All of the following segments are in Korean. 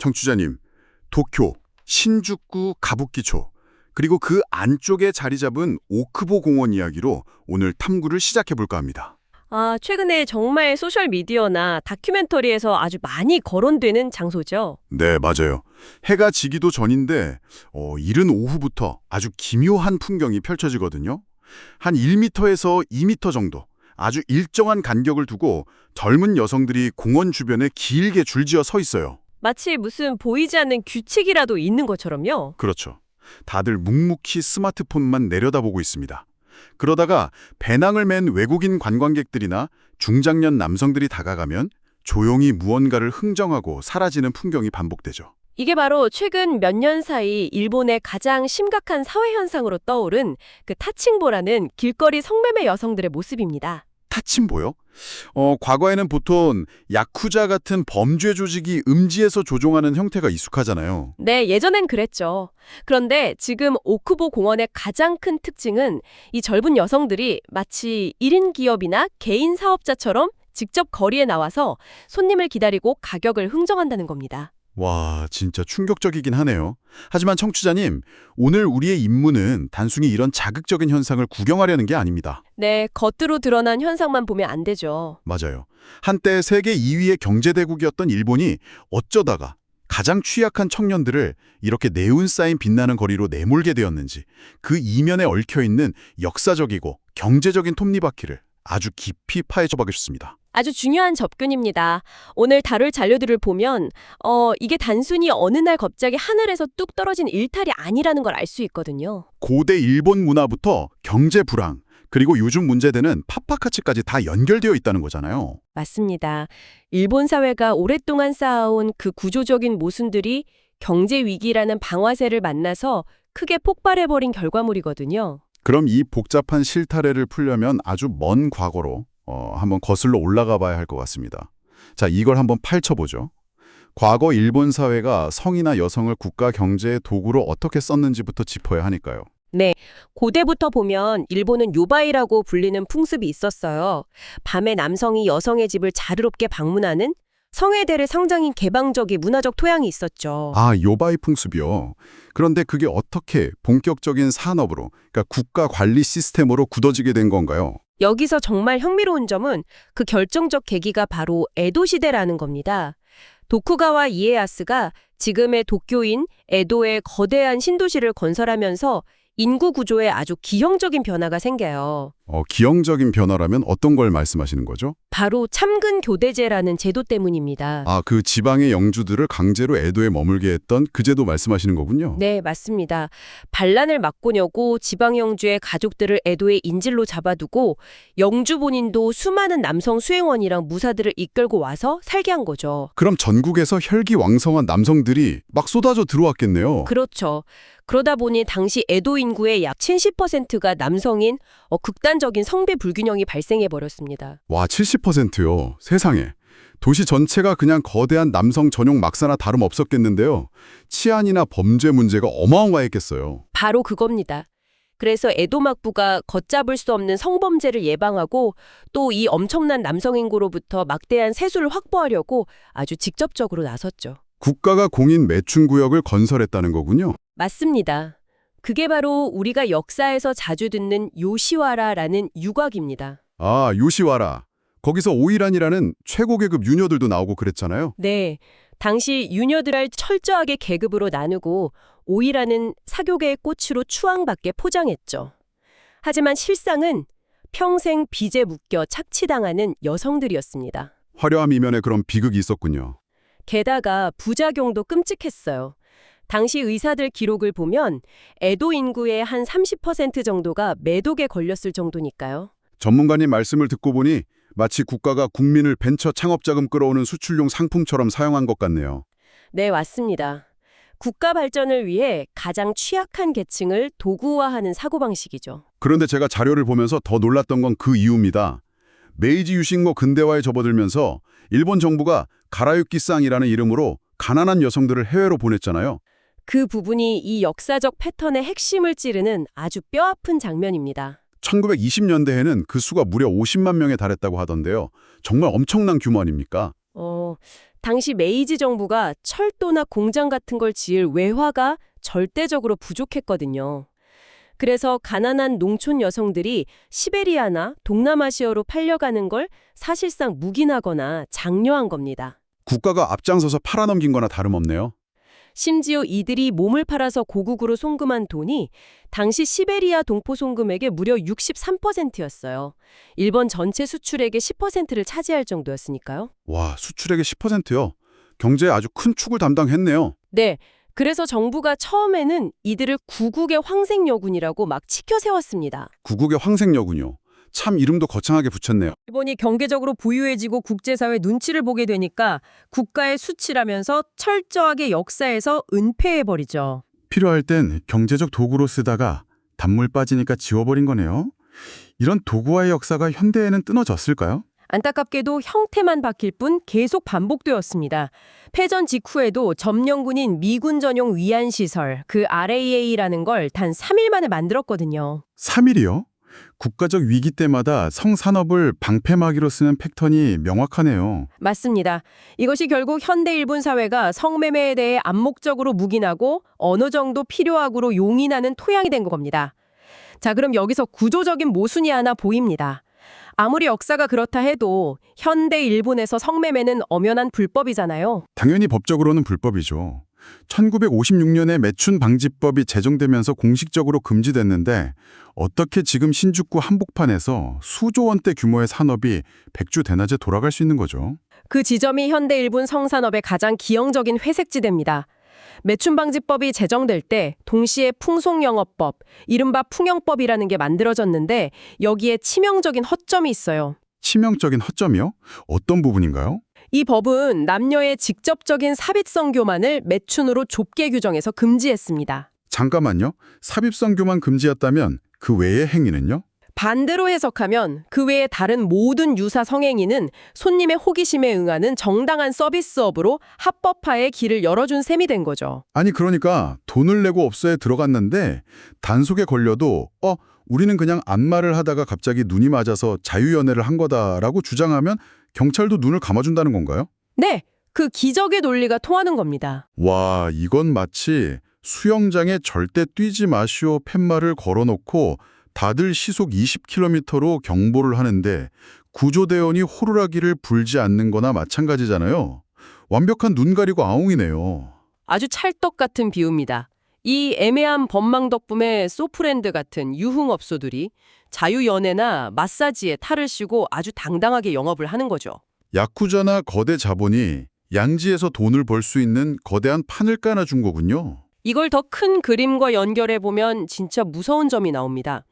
청취자님, 도쿄, 신주쿠 가부키초, 그리고 그 안쪽에 자리 잡은 오크보 공원 이야기로 오늘 탐구를 시작해볼까 합니다. 최근에 정말 소셜미디어나 다큐멘터리에서 아주 많이 거론되는 장소죠. 네, 맞아요. 해가 지기도 전인데 이른 오후부터 아주 기묘한 풍경이 펼쳐지거든요. 한 1m에서 2m 정도, 아주 일정한 간격을 두고 젊은 여성들이 공원 주변에 길게 줄지어 서 있어요. 마치 무슨 보이지 않는 규칙이라도 있는 것처럼요. 그렇죠. 다들 묵묵히 스마트폰만 내려다보고 있습니다. 그러다가 배낭을 맨 외국인 관광객들이나 중장년 남성들이 다가가면 조용히 무언가를 흥정하고 사라지는 풍경이 반복되죠. 이게 바로 최근 몇 년 사이 일본의 가장 심각한 사회 현상으로 떠오른 그 타칭보라는 길거리 성매매 여성들의 모습입니다. 타침보요? 과거에는 보통 야쿠자 같은 범죄 조직이 음지에서 조종하는 형태가 익숙하잖아요. 네, 예전엔 그랬죠. 그런데 지금 오크보 공원의 가장 큰 특징은 이 젊은 여성들이 마치 1인 기업이나 개인 사업자처럼 직접 거리에 나와서 손님을 기다리고 가격을 흥정한다는 겁니다. 와, 진짜 충격적이긴 하네요. 하지만 청취자님, 오늘 우리의 임무는 단순히 이런 자극적인 현상을 구경하려는 게 아닙니다. 네, 겉으로 드러난 현상만 보면 안 되죠. 맞아요. 한때 세계 2위의 경제대국이었던 일본이 어쩌다가 가장 취약한 청년들을 이렇게 네온 사인 빛나는 거리로 내몰게 되었는지, 그 이면에 얽혀있는 역사적이고 경제적인 톱니바퀴를 아주 깊이 파헤쳐 보겠습니다. 아주 중요한 접근입니다. 오늘 다룰 자료들을 보면 이게 단순히 어느 날 갑자기 하늘에서 뚝 떨어진 일탈이 아니라는 걸 알 수 있거든요. 고대 일본 문화부터 경제 불황, 그리고 요즘 문제되는 파파카츠까지 다 연결되어 있다는 거잖아요. 맞습니다. 일본 사회가 오랫동안 쌓아온 그 구조적인 모순들이 경제 위기라는 방아쇠를 만나서 크게 폭발해버린 결과물이거든요. 그럼 이 복잡한 실타래를 풀려면 아주 먼 과거로 한번 거슬러 올라가 봐야 할 것 같습니다. 자, 이걸 한번 파헤쳐보죠. 과거 일본 사회가 성이나 여성을 국가 경제의 도구로 어떻게 썼는지부터 짚어야 하니까요. 네, 고대부터 보면 일본은 요바이라고 불리는 풍습이 있었어요. 밤에 남성이 여성의 집을 자유롭게 방문하는 성애대의 상징인 개방적인 문화적 토양이 있었죠. 아, 요바이 풍습이요. 그런데 그게 어떻게 본격적인 산업으로, 그러니까 국가 관리 시스템으로 굳어지게 된 건가요? 여기서 정말 흥미로운 점은 그 결정적 계기가 바로 에도 시대라는 겁니다. 도쿠가와 이에야스가 지금의 도쿄인 에도의 거대한 신도시를 건설하면서 인구 구조에 아주 기형적인 변화가 생겨요. 기형적인 변화라면 어떤 걸 말씀하시는 거죠? 바로 참근 교대제라는 제도 때문입니다. 아, 그 지방의 영주들을 강제로 에도에 머물게 했던 그 제도 말씀하시는 거군요. 네, 맞습니다. 반란을 막고냐고 지방 영주의 가족들을 에도의 인질로 잡아두고 영주 본인도 수많은 남성 수행원이랑 무사들을 이끌고 와서 살게 한 거죠. 그럼 전국에서 혈기왕성한 남성들이 막 쏟아져 들어왔겠네요. 그렇죠. 그러다 보니 당시 에도 인구의 약 70%가 남성인 극단적인 성비 불균형이 발생해버렸습니다. 와, 70%요. 세상에. 도시 전체가 그냥 거대한 남성 전용 막사나 다름없었겠는데요. 치안이나 범죄 문제가 어마어마했겠어요. 바로 그겁니다. 그래서 에도 막부가 걷잡을 수 없는 성범죄를 예방하고 또 이 엄청난 남성 인구로부터 막대한 세수를 확보하려고 아주 직접적으로 나섰죠. 국가가 공인 매춘구역을 건설했다는 거군요. 맞습니다. 그게 바로 우리가 역사에서 자주 듣는 요시와라라는 유곽입니다. 아, 요시와라. 거기서 오이란이라는 최고 계급 유녀들도 나오고 그랬잖아요. 네, 당시 유녀들을 철저하게 계급으로 나누고 오이라는 사교계의 꽃으로 추앙받게 포장했죠. 하지만 실상은 평생 빚에 묶여 착취당하는 여성들이었습니다. 화려함 이면에 그런 비극이 있었군요. 게다가 부작용도 끔찍했어요. 당시 의사들 기록을 보면 에도 인구의 한 30% 정도가 매독에 걸렸을 정도니까요. 전문가님 말씀을 듣고 보니 마치 국가가 국민을 벤처 창업자금 끌어오는 수출용 상품처럼 사용한 것 같네요. 네, 맞습니다. 국가 발전을 위해 가장 취약한 계층을 도구화하는 사고방식이죠. 그런데 제가 자료를 보면서 더 놀랐던 건 그 이유입니다. 메이지 유신고 근대화에 접어들면서 일본 정부가 가라유키상이라는 이름으로 가난한 여성들을 해외로 보냈잖아요. 그 부분이 이 역사적 패턴의 핵심을 찌르는 아주 뼈아픈 장면입니다. 1920년대에는 그 수가 무려 50만 명에 달했다고 하던데요. 정말 엄청난 규모 아닙니까? 당시 메이지 정부가 철도나 공장 같은 걸 지을 외화가 절대적으로 부족했거든요. 그래서 가난한 농촌 여성들이 시베리아나 동남아시아로 팔려가는 걸 사실상 묵인하거나 장려한 겁니다. 국가가 앞장서서 팔아넘긴 거나 다름없네요. 심지어 이들이 몸을 팔아서 고국으로 송금한 돈이 당시 시베리아 동포 송금액의 무려 63%였어요. 일본 전체 수출액의 10%를 차지할 정도였으니까요. 와, 수출액의 10%요? 경제에 아주 큰 축을 담당했네요. 네, 그래서 정부가 처음에는 이들을 구국의 황색여군이라고 막 치켜 세웠습니다. 구국의 황색여군요. 참 이름도 거창하게 붙였네요. 일본이 경제적으로 부유해지고 국제사회 눈치를 보게 되니까 국가에 수치라면서 철저하게 역사에서 은폐해버리죠. 필요할 땐 경제적 도구로 쓰다가 단물 빠지니까 지워버린 거네요. 이런 도구화의 역사가 현대에는 끊어졌을까요? 안타깝게도 형태만 바뀔 뿐 계속 반복되었습니다. 패전 직후에도 점령군인 미군 전용 위안시설, 그 RAA라는 걸 단 3일 만에 만들었거든요. 3일이요? 국가적 위기 때마다 성산업을 방패막이로 쓰는 패턴이 명확하네요. 맞습니다. 이것이 결국 현대 일본 사회가 성매매에 대해 암묵적으로 묵인하고 어느 정도 필요하고로 용인하는 토양이 된 겁니다. 자, 그럼 여기서 구조적인 모순이 하나 보입니다. 아무리 역사가 그렇다 해도 현대 일본에서 성매매는 엄연한 불법이잖아요. 당연히 법적으로는 불법이죠. 1956년에 매춘방지법이 제정되면서 공식적으로 금지됐는데 어떻게 지금 신주쿠 한복판에서 수조 원대 규모의 산업이 백주대낮에 돌아갈 수 있는 거죠? 그 지점이 현대 일본 성산업의 가장 기형적인 회색지대입니다. 매춘방지법이 제정될 때 동시에 풍속영업법, 이른바 풍영법이라는 게 만들어졌는데 여기에 치명적인 허점이 있어요. 치명적인 허점이요? 어떤 부분인가요? 이 법은 남녀의 직접적인 삽입성 교만을 매춘으로 좁게 규정해서 금지했습니다. 잠깐만요. 삽입성 교만 금지였다면 그 외의 행위는요? 반대로 해석하면 그 외의 다른 모든 유사 성행위는 손님의 호기심에 응하는 정당한 서비스업으로 합법화의 길을 열어준 셈이 된 거죠. 아니 그러니까 돈을 내고 업소에 들어갔는데 단속에 걸려도 우리는 그냥 안마를 하다가 갑자기 눈이 맞아서 자유연애를 한 거다라고 주장하면 경찰도 눈을 감아준다는 건가요? 네, 그 기적의 논리가 통하는 겁니다. 와, 이건 마치 수영장에 절대 뛰지 마시오 팻말을 걸어놓고 다들 시속 20km로 경보를 하는데 구조대원이 호루라기를 불지 않는 거나 마찬가지잖아요. 완벽한 눈 가리고 아웅이네요. 아주 찰떡 같은 비유입니다. 이 애매한 법망 덕분에 소프랜드 같은 유흥업소들이 자유연애나 마사지에 탈을 씌고 아주 당당하게 영업을 하는 거죠. 야쿠자나 거대 자본이 양지에서 돈을 벌 수 있는 거대한 판을 깔아준 거군요. 이걸 더 큰 그림과 연결해보면 진짜 무서운 점이 나옵니다.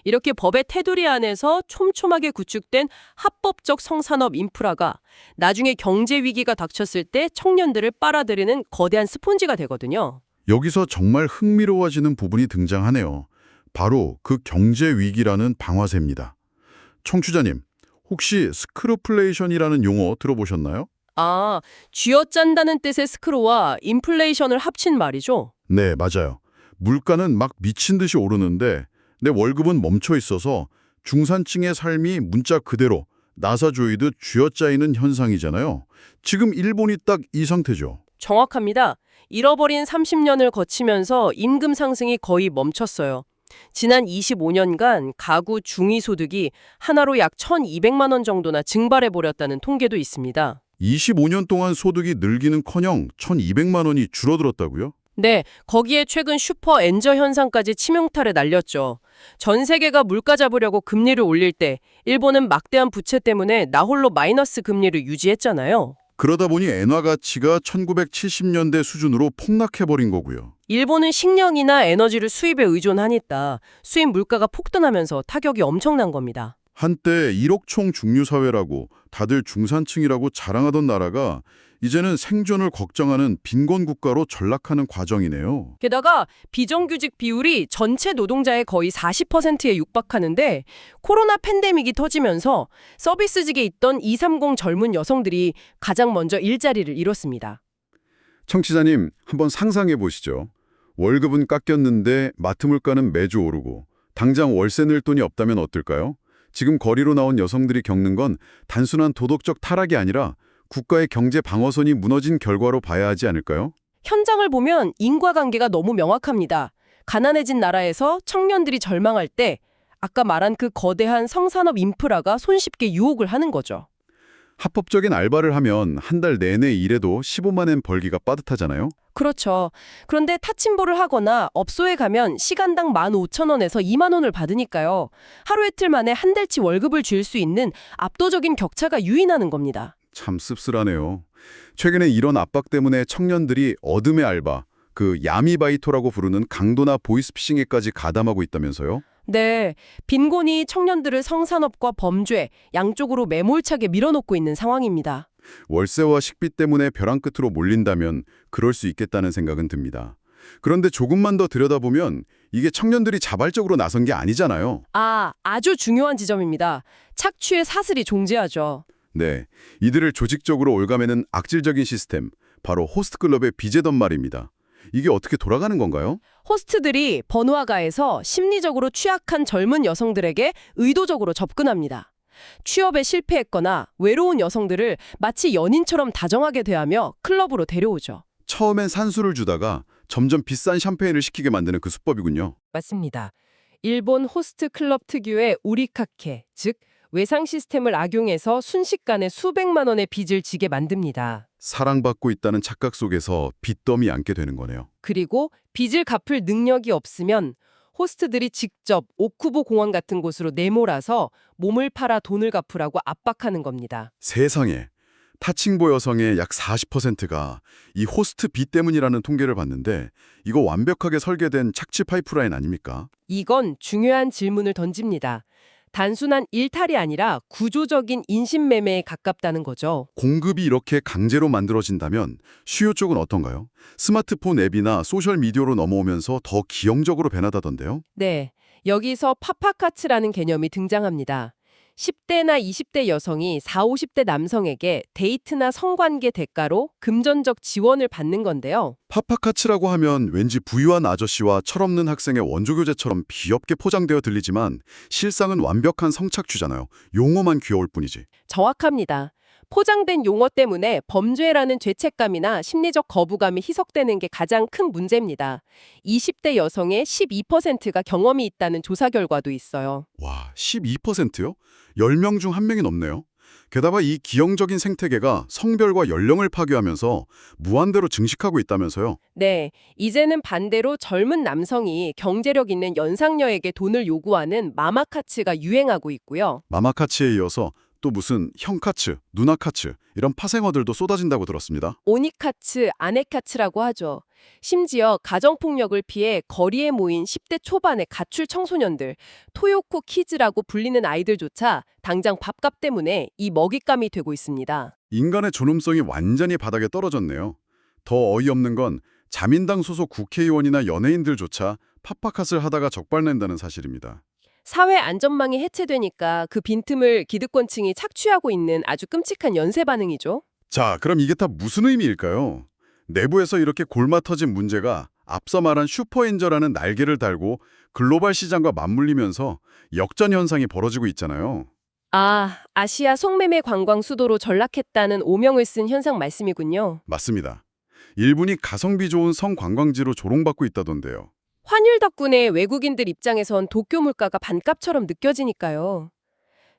이렇게 법의 테두리 안에서 촘촘하게 구축된 합법적 성산업 인프라가 나중에 경제 위기가 닥쳤을 때 청년들을 빨아들이는 거대한 스폰지가 되거든요. 여기서 정말 흥미로워지는 부분이 등장하네요. 바로 그 경제 위기라는 방아쇠입니다. 청취자님, 혹시 스크루플레이션이라는 용어 들어보셨나요? 아, 쥐어짠다는 뜻의 스크루와 인플레이션을 합친 말이죠. 네, 맞아요. 물가는 막 미친 듯이 오르는데 내 월급은 멈춰 있어서 중산층의 삶이 문자 그대로 나사조이듯 쥐어짜이는 현상이잖아요. 지금 일본이 딱 이 상태죠. 정확합니다. 잃어버린 30년을 거치면서 임금 상승이 거의 멈췄어요. 지난 25년간 가구 중위소득이 하나로 약 1,200만 원 정도나 증발해버렸다는 통계도 있습니다. 25년 동안 소득이 늘기는커녕 1,200만 원이 줄어들었다고요? 네, 거기에 최근 슈퍼 엔저 현상까지 치명타를 날렸죠. 전 세계가 물가 잡으려고 금리를 올릴 때 일본은 막대한 부채 때문에 나홀로 마이너스 금리를 유지했잖아요. 그러다 보니 엔화 가치가 1970년대 수준으로 폭락해버린 거고요. 일본은 식량이나 에너지를 수입에 의존하니까 수입 물가가 폭등하면서 타격이 엄청난 겁니다. 한때 1억 총 중류사회라고 다들 중산층이라고 자랑하던 나라가 이제는 생존을 걱정하는 빈곤 국가로 전락하는 과정이네요. 게다가 비정규직 비율이 전체 노동자의 거의 40%에 육박하는데 코로나 팬데믹이 터지면서 서비스직에 있던 230 젊은 여성들이 가장 먼저 일자리를 잃었습니다. 청취자님, 한번 상상해 보시죠. 월급은 깎였는데 마트 물가는 매주 오르고 당장 월세 낼 돈이 없다면 어떨까요? 지금 거리로 나온 여성들이 겪는 건 단순한 도덕적 타락이 아니라 국가의 경제 방어선이 무너진 결과로 봐야 하지 않을까요? 현장을 보면 인과관계가 너무 명확합니다. 가난해진 나라에서 청년들이 절망할 때 아까 말한 그 거대한 성산업 인프라가 손쉽게 유혹을 하는 거죠. 합법적인 알바를 하면 한 달 내내 일해도 15만 엔 벌기가 빠듯하잖아요. 그렇죠. 그런데 타침보를 하거나 업소에 가면 시간당 15,000원에서 2만 원을 받으니까요. 하루 이틀 만에 한 달치 월급을 줄 수 있는 압도적인 격차가 유인하는 겁니다. 참 씁쓸하네요. 최근에 이런 압박 때문에 청년들이 어둠의 알바, 그 야미바이토라고 부르는 강도나 보이스피싱에까지 가담하고 있다면서요? 네, 빈곤이 청년들을 성산업과 범죄, 양쪽으로 매몰차게 밀어놓고 있는 상황입니다. 월세와 식비 때문에 벼랑 끝으로 몰린다면 그럴 수 있겠다는 생각은 듭니다. 그런데 조금만 더 들여다보면 이게 청년들이 자발적으로 나선 게 아니잖아요. 아주 중요한 지점입니다. 착취의 사슬이 존재하죠. 네, 이들을 조직적으로 올가매는 악질적인 시스템, 바로 호스트클럽의 비제던 말입니다. 이게 어떻게 돌아가는 건가요? 호스트들이 번화가에서 심리적으로 취약한 젊은 여성들에게 의도적으로 접근합니다. 취업에 실패했거나 외로운 여성들을 마치 연인처럼 다정하게 대하며 클럽으로 데려오죠. 처음엔 산수를 주다가 점점 비싼 샴페인을 시키게 만드는 그 수법이군요. 맞습니다. 일본 호스트 클럽 특유의 우리카케, 즉 외상 시스템을 악용해서 순식간에 수백만 원의 빚을 지게 만듭니다. 사랑받고 있다는 착각 속에서 빚더미 안게 되는 거네요. 그리고 빚을 갚을 능력이 없으면 호스트들이 직접 오쿠보 공원 같은 곳으로 내몰아서 몸을 팔아 돈을 갚으라고 압박하는 겁니다. 세상에, 타칭보 여성의 약 40%가 이 호스트 빚 때문이라는 통계를 봤는데 이거 완벽하게 설계된 착취 파이프라인 아닙니까? 이건 중요한 질문을 던집니다. 단순한 일탈이 아니라 구조적인 인신매매에 가깝다는 거죠. 공급이 이렇게 강제로 만들어진다면 수요 쪽은 어떤가요? 스마트폰 앱이나 소셜미디어로 넘어오면서 더 기형적으로 변하다던데요? 네, 여기서 파파카츠라는 개념이 등장합니다. 10대나 20대 여성이 40, 50대 남성에게 데이트나 성관계 대가로 금전적 지원을 받는 건데요. 파파카츠라고 하면 왠지 부유한 아저씨와 철없는 학생의 원조교제처럼 귀엽게 포장되어 들리지만 실상은 완벽한 성착취잖아요. 용어만 귀여울 뿐이지. 정확합니다. 포장된 용어 때문에 범죄라는 죄책감이나 심리적 거부감이 희석되는 게 가장 큰 문제입니다. 20대 여성의 12%가 경험이 있다는 조사 결과도 있어요. 와, 12%요? 10명 중 1명이 넘네요. 게다가 이 기형적인 생태계가 성별과 연령을 파괴하면서 무한대로 증식하고 있다면서요. 네, 이제는 반대로 젊은 남성이 경제력 있는 연상녀에게 돈을 요구하는 마마카츠가 유행하고 있고요. 마마카츠에 이어서 또 무슨 형카츠, 누나카츠 이런 파생어들도 쏟아진다고 들었습니다. 오니카츠, 아네카츠라고 하죠. 심지어 가정폭력을 피해 거리에 모인 10대 초반의 가출 청소년들, 토요코 키즈라고 불리는 아이들조차 당장 밥값 때문에 이 먹잇감이 되고 있습니다. 인간의 존엄성이 완전히 바닥에 떨어졌네요. 더 어이없는 건 자민당 소속 국회의원이나 연예인들조차 팝파컷을 하다가 적발낸다는 사실입니다. 사회 안전망이 해체되니까 그 빈틈을 기득권층이 착취하고 있는 아주 끔찍한 연쇄 반응이죠. 자, 그럼 이게 다 무슨 의미일까요? 내부에서 이렇게 골마 터진 문제가 앞서 말한 슈퍼인저라는 날개를 달고 글로벌 시장과 맞물리면서 역전 현상이 벌어지고 있잖아요. 아시아 성매매 관광 수도로 전락했다는 오명을 쓴 현상 말씀이군요. 맞습니다. 일본이 가성비 좋은 성관광지로 조롱받고 있다던데요. 환율 덕분에 외국인들 입장에선 도쿄 물가가 반값처럼 느껴지니까요.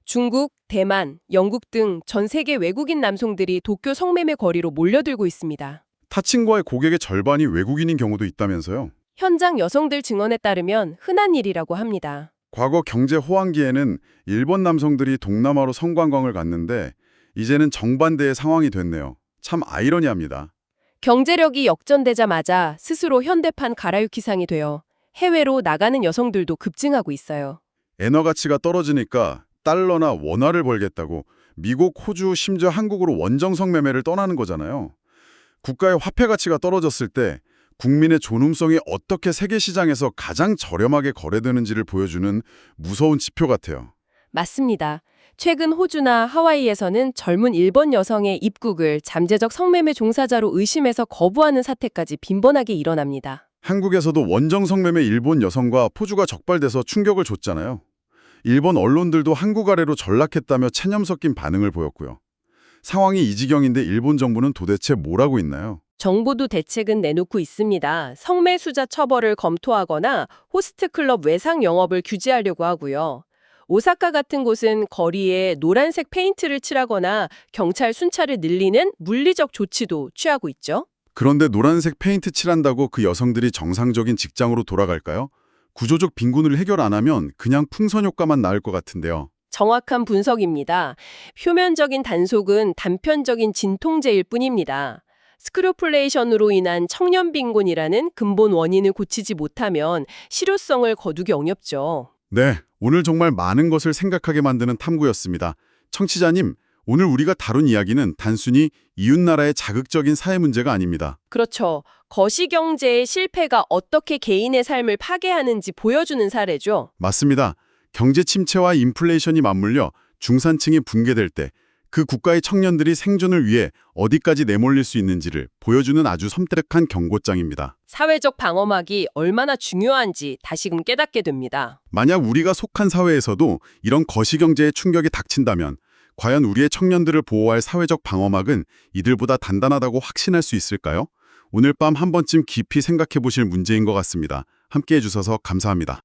중국, 대만, 영국 등 전 세계 외국인 남성들이 도쿄 성매매 거리로 몰려들고 있습니다. 타칭과의 고객의 절반이 외국인인 경우도 있다면서요. 현장 여성들 증언에 따르면 흔한 일이라고 합니다. 과거 경제 호황기에는 일본 남성들이 동남아로 성관광을 갔는데 이제는 정반대의 상황이 됐네요. 참 아이러니합니다. 경제력이 역전되자마자 스스로 현대판 가라유키상이 되어 해외로 나가는 여성들도 급증하고 있어요. 엔화 가치가 떨어지니까 달러나 원화를 벌겠다고 미국, 호주, 심지어 한국으로 원정성 매매를 떠나는 거잖아요. 국가의 화폐 가치가 떨어졌을 때 국민의 존엄성이 어떻게 세계 시장에서 가장 저렴하게 거래되는지를 보여주는 무서운 지표 같아요. 맞습니다. 최근 호주나 하와이에서는 젊은 일본 여성의 입국을 잠재적 성매매 종사자로 의심해서 거부하는 사태까지 빈번하게 일어납니다. 한국에서도 원정성 매매 일본 여성과 포주가 적발돼서 충격을 줬잖아요. 일본 언론들도 한국 아래로 전락했다며 체념 섞인 반응을 보였고요. 상황이 이 지경인데 일본 정부는 도대체 뭘 하고 있나요? 정부도 대책은 내놓고 있습니다. 성매수자 처벌을 검토하거나 호스트 클럽 외상 영업을 규제하려고 하고요. 오사카 같은 곳은 거리에 노란색 페인트를 칠하거나 경찰 순찰을 늘리는 물리적 조치도 취하고 있죠. 그런데 노란색 페인트 칠한다고 그 여성들이 정상적인 직장으로 돌아갈까요? 구조적 빈곤을 해결 안 하면 그냥 풍선 효과만 나을 것 같은데요. 정확한 분석입니다. 표면적인 단속은 단편적인 진통제일 뿐입니다. 스크루플레이션으로 인한 청년 빈곤이라는 근본 원인을 고치지 못하면 실효성을 거두기 어렵죠. 네, 오늘 정말 많은 것을 생각하게 만드는 탐구였습니다. 청취자님, 오늘 우리가 다룬 이야기는 단순히 이웃나라의 자극적인 사회 문제가 아닙니다. 그렇죠. 거시경제의 실패가 어떻게 개인의 삶을 파괴하는지 보여주는 사례죠. 맞습니다. 경제 침체와 인플레이션이 맞물려 중산층이 붕괴될 때 그 국가의 청년들이 생존을 위해 어디까지 내몰릴 수 있는지를 보여주는 아주 섬뜩한 경고장입니다. 사회적 방어막이 얼마나 중요한지 다시금 깨닫게 됩니다. 만약 우리가 속한 사회에서도 이런 거시경제의 충격이 닥친다면 과연 우리의 청년들을 보호할 사회적 방어막은 이들보다 단단하다고 확신할 수 있을까요? 오늘 밤 한 번쯤 깊이 생각해 보실 문제인 것 같습니다. 함께해 주셔서 감사합니다.